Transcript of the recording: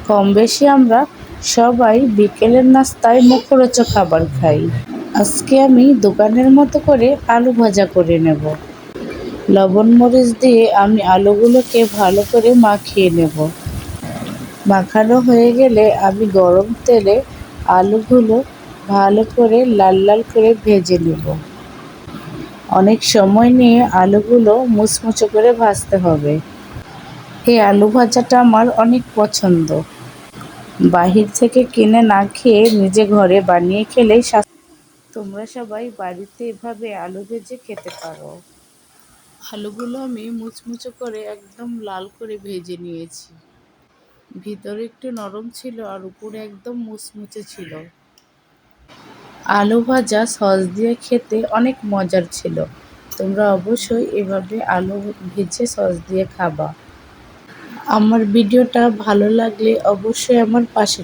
কম বেশি আমরা সবাই বিকেলের নাস্তায় মুখরোচক খাবার খাই। আজকে আমি দোকানের মতো করে আলু ভাজা করে নেব। লবণ মরিচ দিয়ে আমি আলুগুলোকে ভালো করে মাখিয়ে নেব। মাখানো হয়ে গেলে আমি গরম তেলে আলুগুলো ভালো করে লাল লাল করে ভেজে নেব। অনেক সময় নিয়ে আলুগুলো মুচমুচে করে ভাজতে হবে। এই আলু ভাজাটা আমার অনেক পছন্দ। বাহির থেকে কিনে না খেয়ে নিজে ঘরে বানিয়ে খেলেই তোমরা সবাই বাড়িতে এভাবে আলু ভেজে খেতে পারো। আলুগুলো আমি মুচমুচে করে একদম লাল করে ভেজে নিয়েছি। ভিতরে একটু নরম ছিল আর উপরে একদম মুচমুচে ছিল। আলু ভাজা সস দিয়ে খেতে অনেক মজার ছিল। তোমরা অবশ্যই এভাবে আলু ভেজে সস দিয়ে খাবা। আমার ভিডিওটা ভালো লাগলে অবশ্যই আমার পাশে